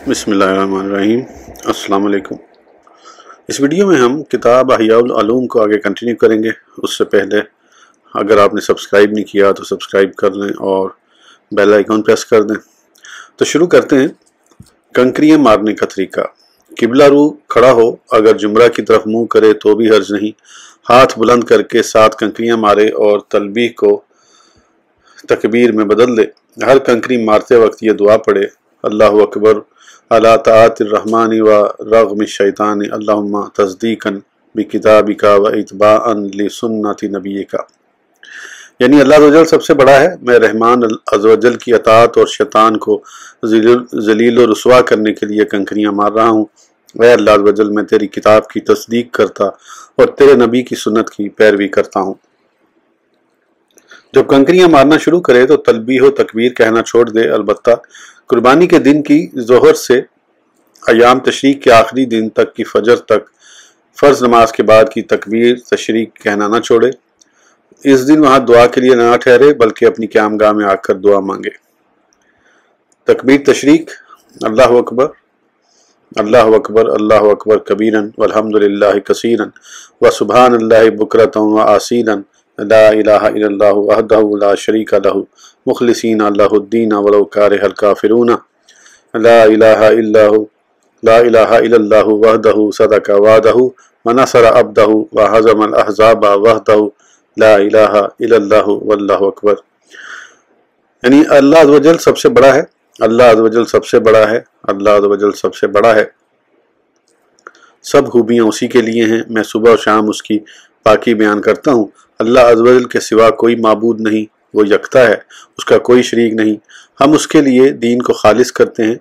بسم اللہ الرحمن الرحیم۔ السلام علیکم۔ اس ویڈیو میں ہم کتاب احیاء العلوم کو آگے کنٹینیو کریں گے۔ اس سے پہلے اگر آپ نے سبسکرائب نہیں کیا تو سبسکرائب کر لیں اور بیل آئیکن پریس کر دیں۔ تو شروع کرتے ہیں۔ کنکریاں مارنے کا طریقہ۔ قبلہ رو کھڑا ہو، اگر جمرہ کی طرف منہ کرے تو بھی حرج نہیں۔ ہاتھ بلند کر کے 7 کنکریاں مارے اور تلبیح کو تکبیر میں بدل دے۔ ہر کنکری مارتے وقت یہ دعا پڑھے: اللہ اکبر علی طاعت الرحمن و رغم الشیطان، اللہم تصدیقا بکتابک و اتباعا لسنت نبیک۔ یعنی اللہ عز و جل سب سے بڑا ہے، میں رحمان عز و جل کی اطاعت اور شیطان کو ذلیل و رسوا کرنے کے لیے کنکریاں مار رہا ہوں۔ اے اللہ عز و جل، میں تیری کتاب کی تصدیق کرتا اور تیرے نبی کی سنت کی پیروی کرتا ہوں۔ جب کنکریاں مارنا شروع کرے تو تلبیح و تکبیر کہنا چھوڑ دے، البتہ قربانی کے دن کی ظہر سے ایام تشریق کے آخری دن تک کی فجر تک فرض نماز کے بعد کی تکبیر تشریق کہنا نہ چھوڑے۔ اس دن وہاں دعا کے لیے نہ ٹھہرے بلکہ اپنی قیام گاہ میں آ کر دعا مانگے۔ تکبیر تشریق: اللہ اکبر اللہ اکبر اللہ اکبر کبیرن والحمدللہ کثیرن وسبحان اللہ بکرۃ وآصیلا لا الہ الا اللہ وحدہ لا شریک لہ مخلصین لہ الدین ولو کرہ الکافرون لا الہ الا اللہ وحدہ صدق وعدہ ونصر عبدہ وہزم الاحزاب وحدہ لا الہ الا اللہ واللہ اکبر۔ یعنی اللہ عز و جل سب سے بڑا ہے، اللہ عز و جل سب سے بڑا ہے، اللہ عز و جل سب سے بڑا ہے۔ سب خوبیاں اسی کے لیے ہیں، میں صبح و شام اس کی پاکی بیان کرتا ہوں۔ اللہ عز و جل کے سوا کوئی معبود نہیں، وہ یکتا ہے، اس کا کوئی شریک نہیں۔ ہم اس کے لیے دین کو خالص کرتے ہیں۔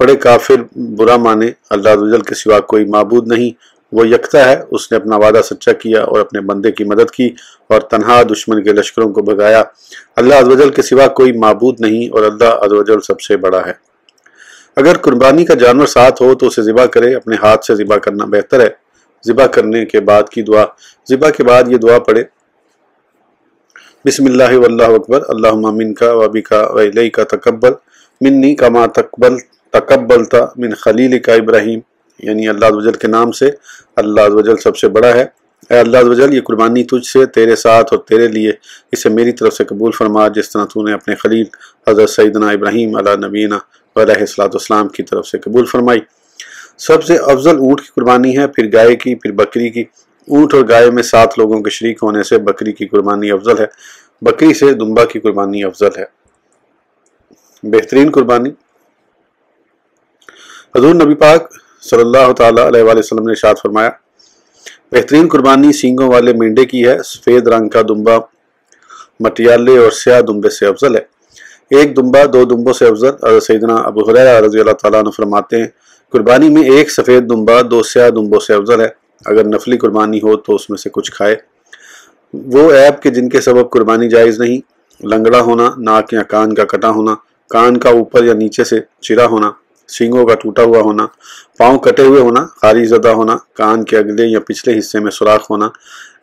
پڑے کافر برا مانے، اللہ عز و جل کے سوا کوئی معبود نہیں، وہ یکتا ہے، اس نے اپنا وعدہ سچا کیا اور اپنے بندے کی مدد کی اور تنہا دشمن کے لشکروں کو بھگایا۔ اللہ عز و جل کے سوا کوئی معبود نہیں اور اللہ عز و جل سب سے بڑا ہے۔ اگر قربانی کا جانور ساتھ ہو تو اسے ذبح کرے، اپنے ہاتھ سے ذبح کرنا بہتر ہے۔ ذبح کرنے کے بعد کی دعا: ذبح کے بعد یہ دعا پڑھے: بسم اللہ واللہ اکبر، اللہم منکا و بکا و الیکا تقبل منی کما تقبلتا من خلیلک ابراہیم۔ یعنی اللہ عز و جل کے نام سے، اللہ عز و جل سب سے بڑا ہے۔ اے اللہ عز و جل، یہ قربانی تجھ سے، تیرے ساتھ اور تیرے لیے، اسے میری طرف سے قبول فرما جس طرح تو نے اپنے خلیل حضرت سیدنا ابراہیم علیہ نبینا علیہ السلام کی طرف سے قبول فرمائی۔ سب سے افضل اونٹ کی قربانی ہے، پھر گائے کی، پھر بکری کی۔ اونٹ اور گائے میں 7 لوگوں کے شریک ہونے سے بکری کی قربانی افضل ہے، بکری سے دمبا کی قربانی افضل ہے۔ بہترین قربانی: حضور نبی پاک صلی اللہ تعالیٰ علیہ وآلہ وسلم نے ارشاد فرمایا: بہترین قربانی سینگوں والے مینڈے کی ہے، سفید رنگ کا دمبا مٹیالے اور سیاہ دمبے سے افضل ہے۔ ایک دمبا 2 دمبوں سے افضل۔ حضرت سیدنا ابو ہریرہ رضی اللہ تعالیٰ عنہ فرماتے ہیں: قربانی میں ایک سفید دمبا 2 سیاہ دمبوں سے افضل ہے۔ اگر نفلی قربانی ہو تو اس میں سے کچھ کھائے۔ وہ عیب کے جن کے سبب قربانی جائز نہیں: لنگڑا ہونا، ناک یا کان کا کٹا ہونا، کان کا اوپر یا نیچے سے چرا ہونا، سینگوں کا ٹوٹا ہوا ہونا، پاؤں کٹے ہوئے ہونا، خاری زدہ ہونا، کان کے اگلے یا پچھلے حصے میں سوراخ ہونا،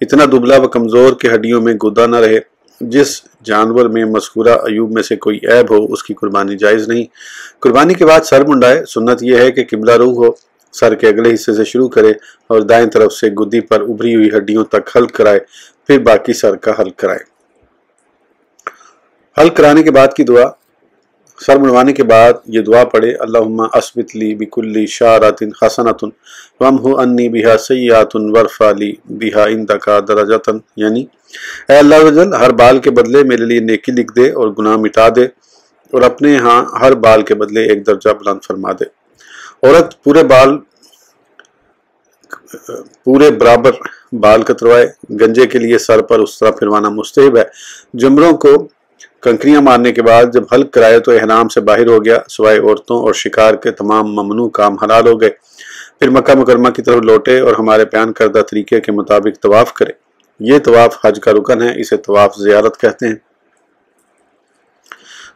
اتنا دبلا و کمزور کہ ہڈیوں میں گدا نہ رہے۔ جس جانور میں مذکورہ عیوب میں سے کوئی عیب ہو اس کی قربانی جائز نہیں۔ قربانی کے بعد سر منڈائے۔ سنت یہ ہے کہ قبلہ رو ہو، سر کے اگلے حصے سے شروع کرے اور دائیں طرف سے گدی پر ابھری ہوئی ہڈیوں تک حلق کرائے، پھر باقی سر کا حلق کرائے۔ حلق کرانے کے بعد کی دعا: سر منڈوانے کے بعد یہ دعا پڑھے: اللہم اثبت لی بکل شعرۃ حسنۃ وامحو عنی بہا سیئات وارفع لی بہا عندک درجۃ۔ یعنی اے اللہ عز و جل، ہر بال کے بدلے میرے لیے نیکی لکھ دے اور گناہ مٹا دے اور اپنے ہاں ہر بال کے بدلے ایک درجہ بلند فرما دے۔ عورت پورے برابر بال کتروائے۔ گنجے کے لیے سر پر اس طرح پھروانا مستحب ہے۔ جمروں کو کنکریاں مارنے کے بعد جب حلق کرائے تو احرام سے باہر ہو گیا، سوائے عورتوں اور شکار کے تمام ممنوع کام حلال ہو گئے۔ پھر مکہ مکرمہ کی طرف لوٹے اور ہمارے بیان کردہ طریقے کے مطابق طواف کرے۔ یہ طواف حج کا رکن ہے، اسے طواف زیارت کہتے ہیں۔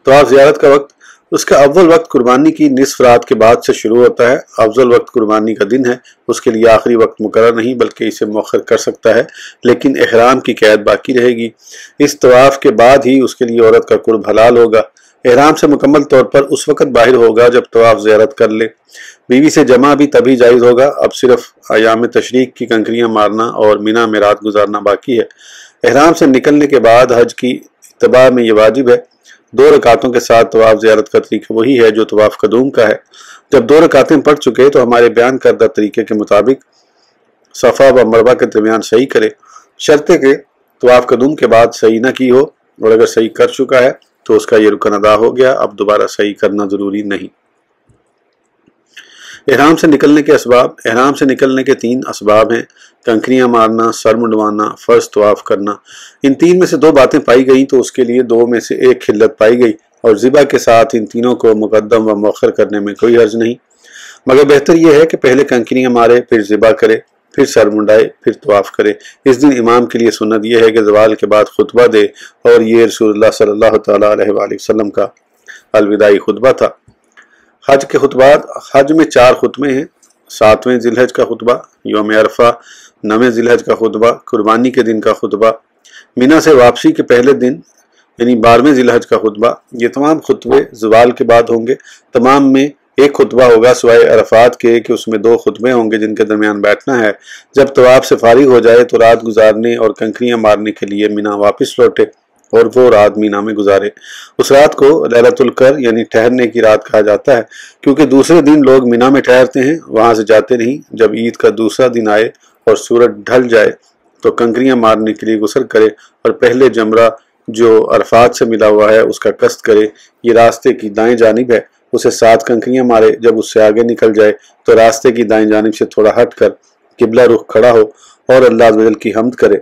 طواف زیارت کا وقت: اس کا اول وقت قربانی کی نصف رات کے بعد سے شروع ہوتا ہے۔ افضل وقت قربانی کا دن ہے، اس کے لیے آخری وقت مقرر نہیں بلکہ اسے مؤخر کر سکتا ہے، لیکن احرام کی قید باقی رہے گی۔ اس طواف کے بعد ہی اس کے لیے عورت کا قرب حلال ہوگا۔ احرام سے مکمل طور پر اس وقت باہر ہوگا جب طواف زیارت کر لے۔ بیوی سے جمع بھی تبھی جائز ہوگا۔ اب صرف ایام تشریق کی کنکریاں مارنا اور مینا میں رات گزارنا باقی ہے۔ احرام سے نکلنے کے بعد حج کی اتباع میں یہ واجب ہے۔ 2 رکعتوں کے ساتھ طواف زیارت کا طریقہ وہی ہے جو طواف قدوم کا ہے۔ جب 2 رکعتیں پڑھ چکے تو ہمارے بیان کردہ طریقے کے مطابق صفا و مروہ کے درمیان سعی کرے، شرط ہے کہ طواف قدوم کے بعد سعی نہ کی ہو، اور اگر سعی کر چکا ہے تو اس کا یہ رکن ادا ہو گیا، اب دوبارہ سعی کرنا ضروری نہیں۔ احرام سے نکلنے کے اسباب۔ احرام سے نکلنے کے 3 اسباب ہیں: کنکریاں مارنا، سر منڈوانا، فرض طواف کرنا۔ ان 3 میں سے 2 باتیں پائی گئیں تو اس کے لیے 2 میں سے 1 خلت پائی گئی، اور ذبح کے ساتھ ان تینوں کو مقدم و مؤخر کرنے میں کوئی حرج نہیں، مگر بہتر یہ ہے کہ پہلے کنکریاں مارے، پھر ذبح کرے، پھر سر منڈائے، پھر طواف کرے۔ اس دن امام کے لیے سنت یہ ہے کہ زوال کے بعد خطبہ دے، اور یہ رسول اللہ صلی اللہ تعالیٰ علیہ وآلہ وسلم کا الوداعی خطبہ تھا۔ حج کے خطبات۔ حج میں 4 خطبے ہیں: 7ویں ذی الحج کا خطبہ، یوم عرفہ، 9ویں ذی الحج کا خطبہ، قربانی کے دن کا خطبہ، مینا سے واپسی کے پہلے دن یعنی 12ویں ذی الحج کا خطبہ۔ یہ تمام خطبے زوال کے بعد ہوں گے۔ تمام میں 1 خطبہ ہوگا سوائے عرفات کے کہ اس میں 2 خطبے ہوں گے جن کے درمیان بیٹھنا ہے۔ جب طواف سے فارغ ہو جائے تو رات گزارنے اور کنکریاں مارنے کے لیے مینا واپس لوٹے اور وہ رات مینا میں گزارے۔ اس رات کو لیلۃ القر یعنی ٹھہرنے کی رات کہا جاتا ہے، کیونکہ دوسرے دن لوگ مینا میں ٹھہرتے ہیں، وہاں سے جاتے نہیں۔ جب عید کا دوسرا دن آئے اور سورج ڈھل جائے تو کنکریاں مارنے کے لیے غسل کرے اور پہلے جمرہ جو عرفات سے ملا ہوا ہے اس کا قصد کرے۔ یہ راستے کی دائیں جانب ہے، اسے 7 کنکریاں مارے۔ جب اس سے آگے نکل جائے تو راستے کی دائیں جانب سے تھوڑا ہٹ کر قبلہ رخ کھڑا ہو اور اللہ عز و جل کی حمد کرے،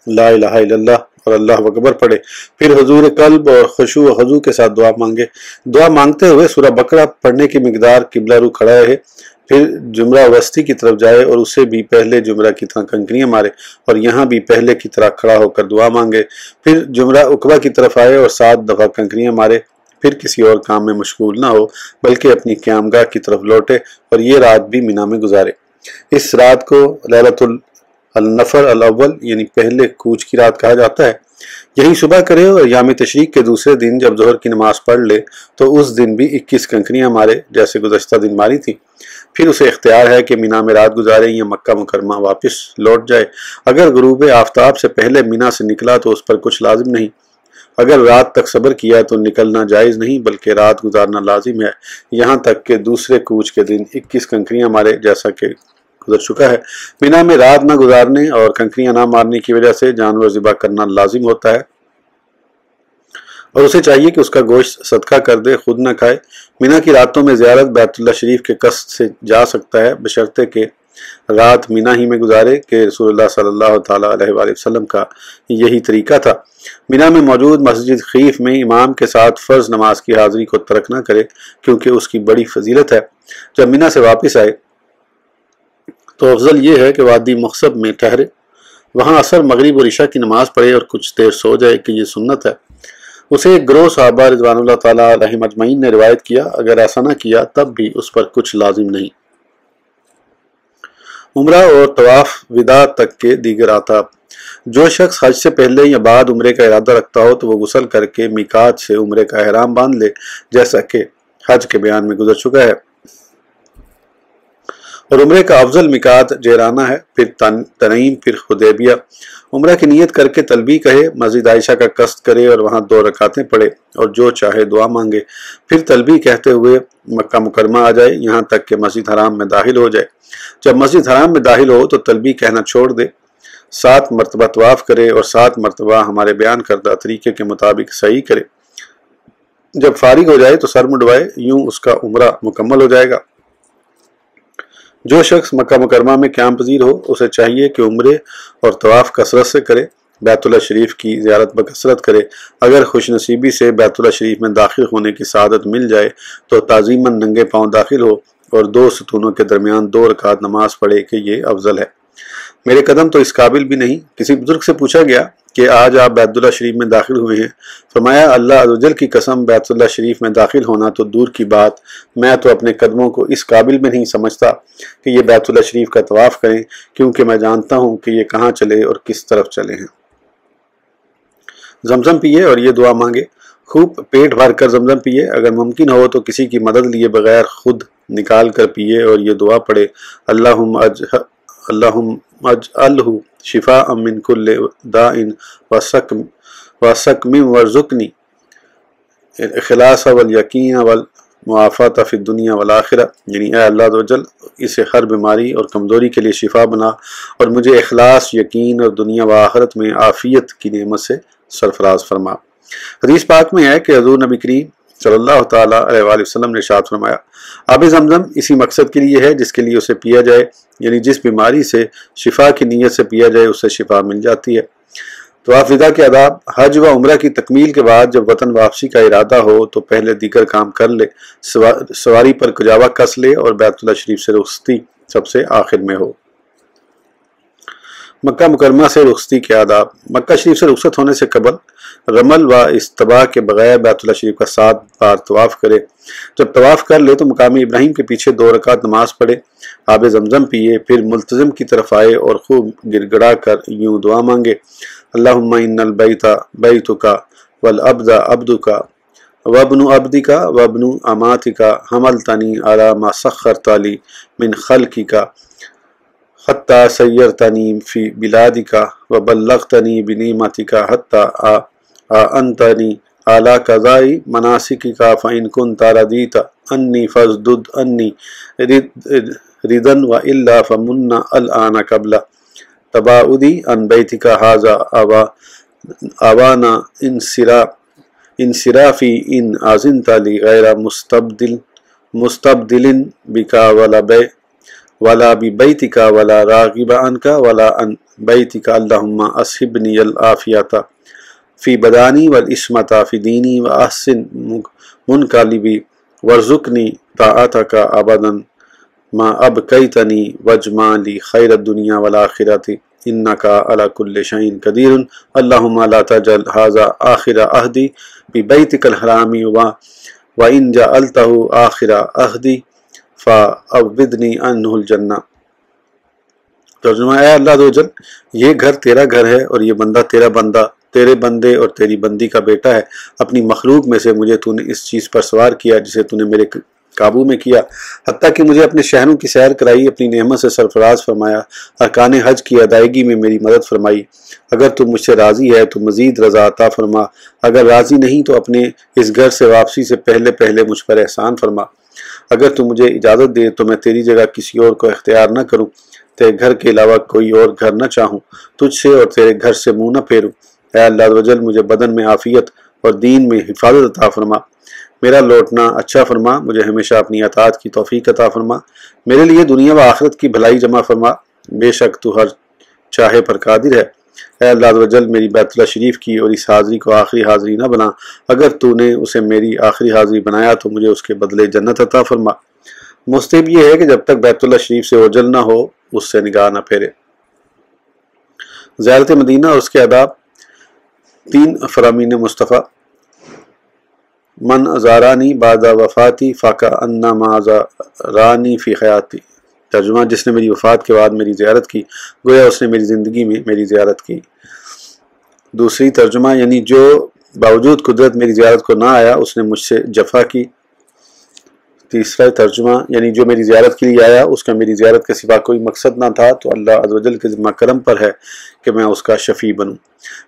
لا الہ الا اللہ اور اللہ اکبر پڑھے، پھر حضور قلب اور خشوع و خضوع کے ساتھ دعا مانگے۔ دعا مانگتے ہوئے سورہ بقرہ پڑھنے کی مقدار قبلہ رخ کھڑا رہے، پھر جمرہ وسطی کی طرف جائے اور اسے بھی پہلے جمرہ کی طرح کنکریاں مارے، اور یہاں بھی پہلے کی طرح کھڑا ہو کر دعا مانگے۔ پھر جمرہ عقبہ کی طرف آئے اور 7 دفعہ کنکریاں مارے، پھر کسی اور کام میں مشغول نہ ہو بلکہ اپنی قیامگاہ کی طرف لوٹے اور یہ رات بھی مینا میں گزارے۔ اس رات کو لیلۃ النفر الاول یعنی پہلے کوچ کی رات کہا جاتا ہے۔ یہی صبح کرے اور یوم تشریق کے دوسرے دن جب ظہر کی نماز پڑھ لے تو اس دن بھی 21 کنکریاں مارے جیسے گزشتہ دن ماری تھی۔ پھر اسے اختیار ہے کہ مینا میں رات گزارے یا مکہ مکرمہ واپس لوٹ جائے۔ اگر غروب آفتاب سے پہلے مینا سے نکلا تو اس پر کچھ لازم نہیں۔ اگر رات تک صبر کیا تو نکلنا جائز نہیں بلکہ رات گزارنا لازم ہے، یہاں تک کہ دوسرے کوچ کے دن 21 کنکریاں مارے جیسا کہ گزر چکا ہے۔ مینا میں رات نہ گزارنے اور کنکریاں نہ مارنے کی وجہ سے جانور ذبح کرنا لازم ہوتا ہے، اور اسے چاہیے کہ اس کا گوشت صدقہ کر دے، خود نہ کھائے۔ مینا کی راتوں میں زیارت بیت اللہ شریف کے قصد سے جا سکتا ہے بشرطے کہ رات مینا ہی میں گزارے کہ رسول اللہ صلی اللہ تعالیٰ علیہ وآلہ وسلم کا یہی طریقہ تھا۔ مینا میں موجود مسجد خیف میں امام کے ساتھ فرض نماز کی حاضری کو ترک نہ کرے کیونکہ اس کی بڑی فضیلت ہے۔ جب مینا سے واپس آئے تو افضل یہ ہے کہ وادی مخصب میں ٹھہرے، وہاں عصر مغرب اور عشاء کی نماز پڑھے اور کچھ دیر سو جائے کہ یہ سنت ہے۔ اسے ایک گروہ صحابہ رضوان اللہ تعالیٰ علیہم اجمعین نے روایت کیا، اگر ایسا نہ کیا تب بھی اس پر کچھ لازم نہیں۔ عمرہ اور طواف وداع تک کے دیگر آداب۔ جو شخص حج سے پہلے یا بعد عمرے کا ارادہ رکھتا ہو تو وہ غسل کر کے میقات سے عمرے کا احرام باندھ لے جیسا کہ حج کے بیان میں گزر چکا ہے، اور عمرے کا افضل میقات جیرانہ ہے، پھر تنعیم، پھر حدیبیہ۔ عمرہ کی نیت کر کے تلبیہ کہے، مسجد عائشہ کا قصد کرے اور وہاں 2 رکعتیں پڑھے اور جو چاہے دعا مانگے، پھر تلبیہ کہتے ہوئے مکہ مکرمہ آ جائے یہاں تک کہ مسجد حرام میں داخل ہو جائے۔ جب مسجد حرام میں داخل ہو تو تلبیہ کہنا چھوڑ دے، 7 مرتبہ طواف کرے اور 7 مرتبہ ہمارے بیان کردہ طریقے کے مطابق سعی کرے۔ جب فارغ ہو جائے تو سر منڈوائے، یوں اس کا عمرہ مکمل ہو جائے گا۔ جو شخص مکہ مکرمہ میں قیام پذیر ہو اسے چاہیے کہ عمرے اور طواف کثرت سے کرے، بیت اللہ شریف کی زیارت بکثرت کرے۔ اگر خوش نصیبی سے بیت اللہ شریف میں داخل ہونے کی سعادت مل جائے تو تعظیماً ننگے پاؤں داخل ہو اور 2 ستونوں کے درمیان 2 رکعت نماز پڑھے کہ یہ افضل ہے۔ میرے قدم تو اس قابل بھی نہیں۔ کسی بزرگ سے پوچھا گیا کہ آج آپ بیت اللہ شریف میں داخل ہوئے ہیں، فرمایا اللہ عز و جل کی قسم بیت اللہ شریف میں داخل ہونا تو دور کی بات، میں تو اپنے قدموں کو اس قابل میں نہیں سمجھتا کہ یہ بیت اللہ شریف کا طواف کریں، کیونکہ میں جانتا ہوں کہ یہ کہاں چلے اور کس طرف چلے ہیں۔ زمزم پیے اور یہ دعا مانگے، خوب پیٹ بھر کر زمزم پیے، اگر ممکن ہو تو کسی کی مدد لیے بغیر خود نکال کر پیے اور یہ دعا پڑھے، اللہم اجعلہ شفاء من کل داء وسقم وارزقنی اخلاص والیقین والمعافات فی الدنیا والآخرہ، یعنی اے اللہ عز و جل اسے ہر بیماری اور کمزوری کے لیے شفا بنا اور مجھے اخلاص، یقین اور دنیا و آخرت میں عافیت کی نعمت سے سرفراز فرما۔ حدیث پاک میں ہے کہ حضور نبی کریم صلی اللہ تعالیٰ علیہ وآلہ وسلم نے ارشاد فرمایا، آب زمزم اسی مقصد کے لیے ہے جس کے لیے اسے پیا جائے، یعنی جس بیماری سے شفا کی نیت سے پیا جائے اسے شفا مل جاتی ہے۔ طواف وداع کے آداب: حج و عمرہ کی تکمیل کے بعد جب وطن واپسی کا ارادہ ہو تو پہلے دیگر کام کر لے، سواری پر کجاوا کس لے اور بیت اللہ شریف سے رخصتی سب سے آخر میں ہو۔ مکہ مکرمہ سے رخصتی کے آداب: مکہ شریف سے رخصت ہونے سے قبل رمل و استباء کے بغیر بیت اللہ شریف کا 7 بار طواف کرے۔ جب طواف کر لے تو مقام ابراہیم کے پیچھے 2 رکعت نماز پڑھے، آب زمزم پیے، پھر ملتزم کی طرف آئے اور خوب گڑ گڑا کر یوں دعا مانگے، اللہم ان البیت بیتک والعبد عبدک وابن عبدک وابن اماتک حملتنی علی ما سخرت لی من خلقک حتی سیرتنی فی بلادک وبلغتنی بنعمتک حتی انتنی علی قضاء مناسکک فإن كنت رضیت انی فازدد انی ردا وإلا فمن الآن قبل تباعدی عن بیتک ھذا آوانا انصرافی ان اذنت لی غیر مستبدل بک ولا ببیتک ولا راغب عنک ولا عن بیتک، اللہم اصحبنی العافیۃ فی بدانی والعصمۃ فی دینی واحسن منقلبی وارزقنی طاعتک ابدا ما ابقیتنی واجمع لی خیر الدنیا والآخرۃ انک علی کل شیء قدیر، اللہم لا تجعل ھذا آخر عہدی ببیتک الحرام وان جعلتہ آخر عہدی فاعوذنی عنہ الجنہ۔ ترجمہ: اے اللہ عز و جل، یہ گھر تیرا گھر ہے اور یہ بندہ تیرا بندہ، تیرے بندے اور تیری بندی کا بیٹا ہے۔ اپنی مخلوق میں سے مجھے تو نے اس چیز پر سوار کیا جسے تو نے میرے قابو میں کیا، حتیٰ کہ مجھے اپنے شہروں کی سیر کرائی، اپنی نعمت سے سرفراز فرمایا، ارکان حج کی ادائیگی میں میری مدد فرمائی۔ اگر تو مجھ سے راضی ہے تو مزید رضا عطا فرما، اگر راضی نہیں تو اپنے اس گھر سے واپسی سے پہلے پہلے مجھ پر احسان فرما۔ اگر تو مجھے اجازت دے تو میں تیری جگہ کسی اور کو اختیار نہ کروں، تیرے گھر کے علاوہ کوئی اور گھر نہ چاہوں، تجھ سے اور تیرے گھر سے منہ نہ پھیروں۔ اے اللہ عز و جل، مجھے بدن میں عافیت اور دین میں حفاظت عطا فرما، میرا لوٹنا اچھا فرما، مجھے ہمیشہ اپنی اطاعت کی توفیق عطا فرما، میرے لیے دنیا و آخرت کی بھلائی جمع فرما، بے شک تو ہر چاہے پر قادر ہے۔ اے اللہ عز و جل، میری بیت اللہ شریف کی اور اس حاضری کو آخری حاضری نہ بنا، اگر تو نے اسے میری آخری حاضری بنایا تو مجھے اس کے بدلے جنت عطا فرما۔ مستحب یہ ہے کہ جب تک بیت اللہ شریف سے اوجل نہ ہو اس سے نگاہ نہ پھیرے۔ زیارت مدینہ اور اس کے آداب: 3 فرامین مصطفیٰ: من زارانی بعد وفاتی فکأنما زارانی فی حیاتی۔ ترجمہ: جس نے میری وفات کے بعد میری زیارت کی گویا اس نے میری زندگی میں میری زیارت کی۔ دوسری ترجمہ یعنی جو باوجود قدرت میری زیارت کو نہ آیا اس نے مجھ سے جفا کی۔ تیسرا ترجمہ یعنی جو میری زیارت کے لیے آیا اس کا میری زیارت کے سوا کوئی مقصد نہ تھا تو اللہ عز و جل کے ذمہ کرم پر ہے کہ میں اس کا شفیع بنوں۔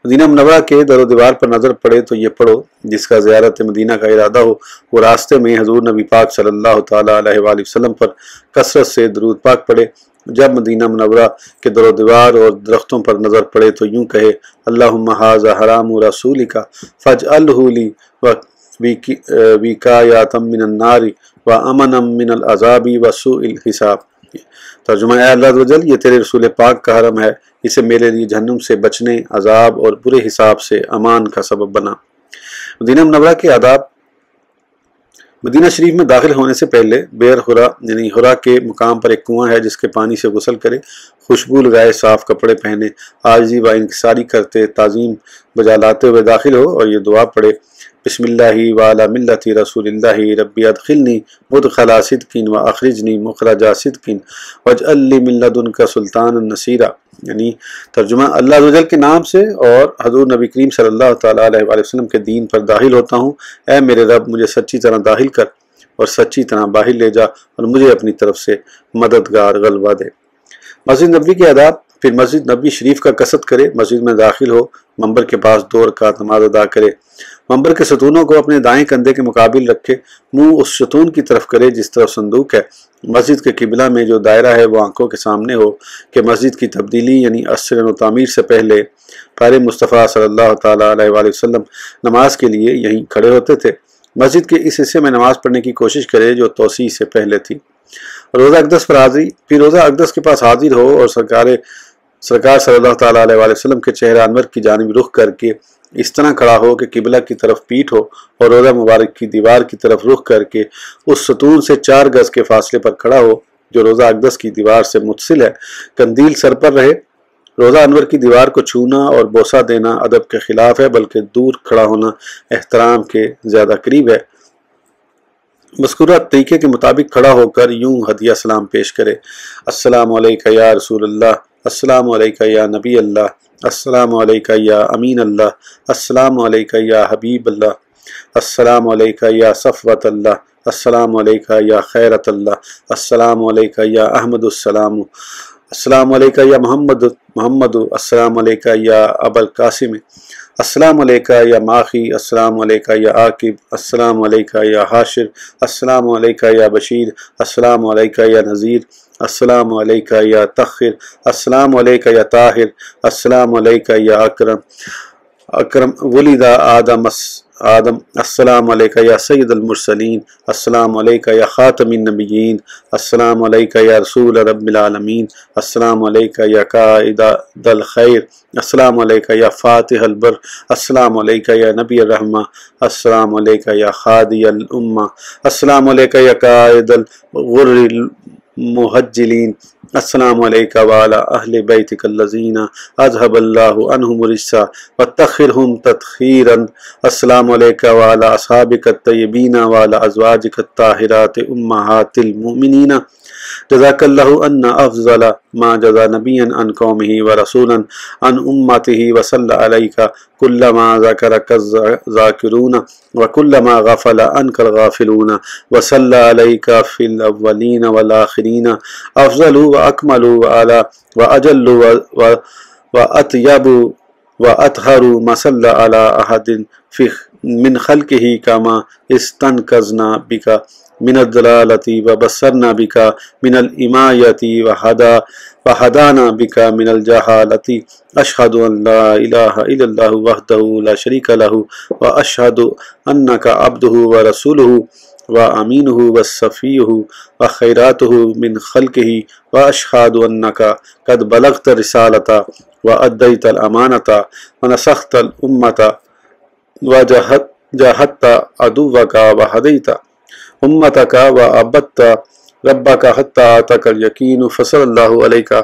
مدینہ منورہ کے در و دیوار پر نظر پڑے تو یہ پڑھو، جس کا زیارت مدینہ کا ارادہ ہو وہ راستے میں حضور نبی پاک صلی اللہ تعالیٰ علیہ وآلہ وسلم پر کثرت سے درود پاک پڑھے۔ جب مدینہ منورہ کے در و دیوار اور درختوں پر نظر پڑے تو یوں کہے، اللہم ھذا حرام رسولک فاجعلہ لی وقایۃ من النار وامنا من العذاب وسوء الحساب۔ ترجمہ: اے اللہ عز و جل، یہ تیرے رسول پاک کا حرم ہے، اسے میرے لیے جہنم سے بچنے، عذاب اور برے حساب سے امان کا سبب بنا۔ مدینہ منورہ کے آداب: مدینہ شریف میں داخل ہونے سے پہلے بئر حرا یعنی حرا کے مقام پر ایک کنواں ہے جس کے پانی سے غسل کرے، خوشبو لگائے، صاف کپڑے پہنے، عاجزی و انکساری کرتے، تعظیم بجا لاتے ہوئے داخل ہو اور یہ دعا پڑھے، بسم اللہ وعلی ملت رسول اللہ ربی ادخلنی مدخلا صدق واخرجنی مخرج صدق واجعل لی من لدنک سلطانا نصیرا۔ یعنی ترجمہ، اللہ عز و جل کے نام سے اور حضور نبی کریم صلی اللہ تعالیٰ علیہ وآلہ وسلم کے دین پر داخل ہوتا ہوں، اے میرے رب مجھے سچی طرح داخل کر اور سچی طرح باہر لے جا اور مجھے اپنی طرف سے مددگار غلبہ دے۔ مسجد نبوی کے آداب۔ پھر مسجد نبوی شریف کا قصد کرے، مسجد میں داخل ہو، منبر کے پاس 2 رکعت نماز ادا کرے، منبر کے ستونوں کو اپنے دائیں کندھے کے مقابل رکھے، منہ اس ستون کی طرف کرے جس طرف صندوق ہے، مسجد کے قبلہ میں جو دائرہ ہے وہ آنکھوں کے سامنے ہو کہ مسجد کی تبدیلی یعنی اثر و تعمیر سے پہلے پیارے مصطفیٰ صلی اللہ تعالیٰ علیہ وآلہ وسلم نماز کے لیے یہیں کھڑے ہوتے تھے۔ مسجد کے اس حصے میں نماز پڑھنے کی کوشش کرے جو توسیع سے پہلے تھی۔ روزہ اقدس پر حاضری۔ پھر روزہ اقدس کے پاس حاضر ہو اور سرکار صلی اللہ تعالیٰ علیہ وآلہ وسلم کے چہرہ انور کی جانب رخ کر کے اس طرح کھڑا ہو کہ قبلہ کی طرف پیٹھ ہو اور روزہ مبارک کی دیوار کی طرف رخ کر کے اس ستون سے 4 گز کے فاصلے پر کھڑا ہو جو روزہ اقدس کی دیوار سے متصل ہے، قندیل سر پر رہے۔ روزہ انور کی دیوار کو چھونا اور بوسہ دینا ادب کے خلاف ہے، بلکہ دور کھڑا ہونا احترام کے زیادہ قریب ہے۔ مذکورہ طریقے کے مطابق کھڑا ہو کر یوں ہدیہ سلام پیش کرے: السلام علیکہ یا رسول اللہ، السلام علیکہ یا نبی اللہ، السلام علیکہ یا امین اللہ، السلام علیکہ یا حبیب اللہ، السلام علیکہ یا صفوت اللہ، السلام علیکہ یا خیرت اللہ، السلام علیکہ یا احمد السلام، السلام علیکہ یا محمد، السلام علیکہ یا ابا القاسم، السلام علیکہ یا ماخی، السلام علیکہ یا عاقب، السلام علیکہ یا حاشر، السلام علیکہ یا بشیر، السلام علیکہ یا نذیر، السلام علیکہ یا طاہر، السلام علیکہ یا طاہر، السلام علیکہ یا اکرم ولد آدم، السلام علیکہ یا سید المرسلین، السلام علیکہ یا خاتم النبیین، السلام علیکہ یا رسول رب العالمین، السلام علیکہ یا قائد الخیر، السلام علیکہ یا فاتح البر، السلام علیکہ یا نبی الرحمہ، السلام علیکہ یا خادی الامہ، السلام علیکہ یا قائد الغر المحجلین، السلام علیکہ وعلی اہل بیتک الذین اذھب اللہ عنہم الرجس وطہرہم تطہیرا، السلام علیکہ وعلی اصحابک الطیبین وعلی ازواجک الطاہرات امہات المؤمنین، جزاک اللہ ان افضل ما جزا نبیا عن قومہ ورسولا عن امتہ وصلی علیکہ کلما ذکرک الذاکرون وکلما غفل عنک الغافلون وصلی علیکہ فی الاولین والآخرین افضل واکمل واعلی واجل واطیب واطہر ما صلی علی احد من خلقہ کما استنقذنا بک من الضلالۃ وبصرنا بک من العمایۃ وہدانا بک من الجہالۃ، اشہد ان لا الہ الا اللہ وحدہ لا شریک لہ واشہد انک عبدہ ورسولہ وامینہ وصفیہ وخیراتہ من خلقہ واشہد انک قد بلغت الرسالۃ وادیت الامانۃ ونصحت الامۃ وجاہدت عدوک وہدیت امتک وعبدت ربک حتی آتاک الیقین، فصلی اللہ علیکہ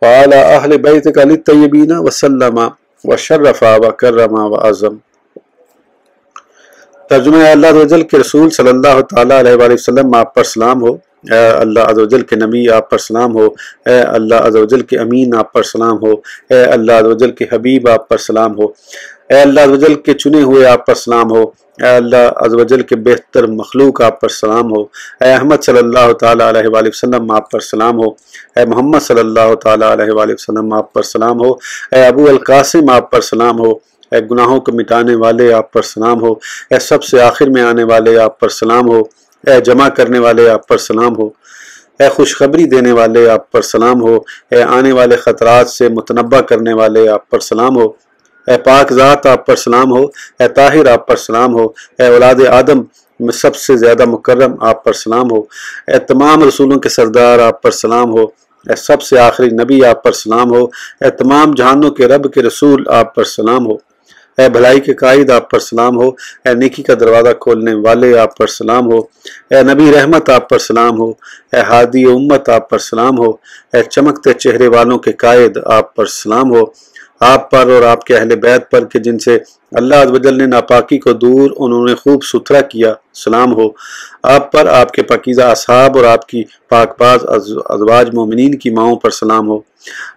وعلی اہل بیتک الطیبین وسلم وشرف وکرم وعظم۔ ترجمہ: اللہ عز و جل کے رسول صلی اللہ تعالیٰ علیہ وآلہ وسلم آپ پر سلام ہو، اے اللہ عز و جل کے نبی آپ پر سلام ہو، اے اللہ عز و جل کے امین آپ پر سلام ہو، اے اللہ عز و جل کے حبیب آپ پر سلام ہو، اے اللہ عز و جل کے چنے ہوئے آپ پر سلام ہو، اے اللہ عز و جل کے بہتر مخلوق آپ پر سلام ہو، اے احمد صلی اللہ تعالیٰ علیہ وآلہ وسلم آپ پر سلام ہو، اے محمد صلی اللہ تعالیٰ علیہ وآلہ وسلم آپ پر سلام ہو، اے ابو القاسم آپ پر سلام ہو، اے گناہوں کو مٹانے والے آپ پر سلام ہو، اے سب سے آخر میں آنے والے آپ پر سلام ہو، اے جمع کرنے والے آپ پر سلام ہو، اے خوشخبری دینے والے آپ پر سلام ہو، اے آنے والے خطرات سے متنبہ کرنے والے آپ پر سلام ہو، اے پاک ذات آپ پر سلام ہو، اے طاہر آپ پر سلام ہو، اے اولاد آدم میں سب سے زیادہ مکرم آپ پر سلام ہو، اے تمام رسولوں کے سردار آپ پر سلام ہو، اے سب سے آخری نبی آپ پر سلام ہو، اے تمام جہانوں کے رب کے رسول آپ پر سلام ہو، اے بھلائی کے قائد آپ پر سلام ہو، اے نیکی کا دروازہ کھولنے والے آپ پر سلام ہو، اے نبی رحمت آپ پر سلام ہو، اے ہادی امت آپ پر سلام ہو، اے چمکتے چہرے والوں کے قائد آپ پر سلام ہو، آپ پر اور آپ کے اہل بیت پر کہ جن سے اللہ عز و جل نے ناپاکی کو دور انہوں نے خوب ستھرا کیا، سلام ہو۔ آپ پر، آپ کے پاکیزہ اصحاب اور آپ کی پاک باز ازواج مومنین کی ماؤں پر سلام ہو۔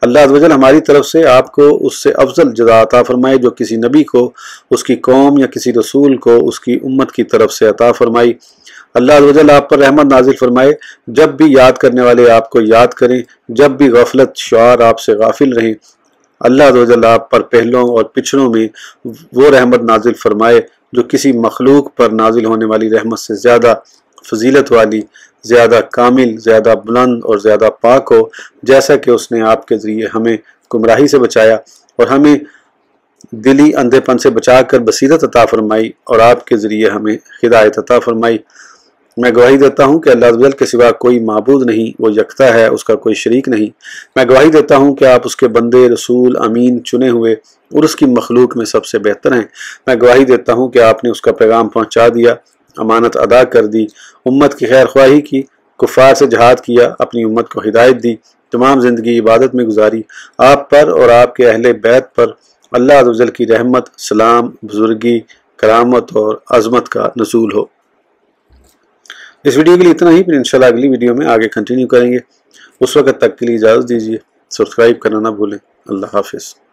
اللہ عز و جل ہماری طرف سے آپ کو اس سے افضل جزا عطا فرمائے جو کسی نبی کو، اس کی قوم یا کسی رسول کو اس کی امت کی طرف سے عطا فرمائی۔ اللہ عز و جل آپ پر رحمت نازل فرمائے، جب بھی یاد کرنے والے آپ کو یاد کریں، جب بھی غفلت شعار آپ سے غافل رہیں۔ اللہ عز و جل آپ پر پہلوں اور پچھڑوں میں وہ رحمت نازل فرمائے جو کسی مخلوق پر نازل ہونے والی رحمت سے زیادہ فضیلت والی، زیادہ کامل، زیادہ بلند اور زیادہ پاک ہو، جیسا کہ اس نے آپ کے ذریعے ہمیں گمراہی سے بچایا اور ہمیں دلی اندھے پن سے بچا کر بصیرت عطا فرمائی اور آپ کے ذریعے ہمیں ہدایت عطا فرمائی۔ میں گواہی دیتا ہوں کہ اللہ عز و جل کے سوا کوئی معبود نہیں، وہ یکتا ہے، اس کا کوئی شریک نہیں۔ میں گواہی دیتا ہوں کہ آپ اس کے بندے، رسول، امین، چنے ہوئے اور اس کی مخلوق میں سب سے بہتر ہیں۔ میں گواہی دیتا ہوں کہ آپ نے اس کا پیغام پہنچا دیا، امانت ادا کر دی، امت کی خیر خواہی کی، کفار سے جہاد کیا، اپنی امت کو ہدایت دی، تمام زندگی عبادت میں گزاری۔ آپ پر اور آپ کے اہل بیت پر اللہ عز و جل کی رحمت، سلام، بزرگی، کرامت اور عظمت کا نزول ہو۔ اس ویڈیو کے لیے اتنا ہی، پھر انشاءاللہ اگلی ویڈیو میں آگے کنٹینیو کریں گے۔ اس وقت تک کے لیے اجازت دیجیے، سبسکرائب کرنا نہ بھولیں۔ اللہ حافظ۔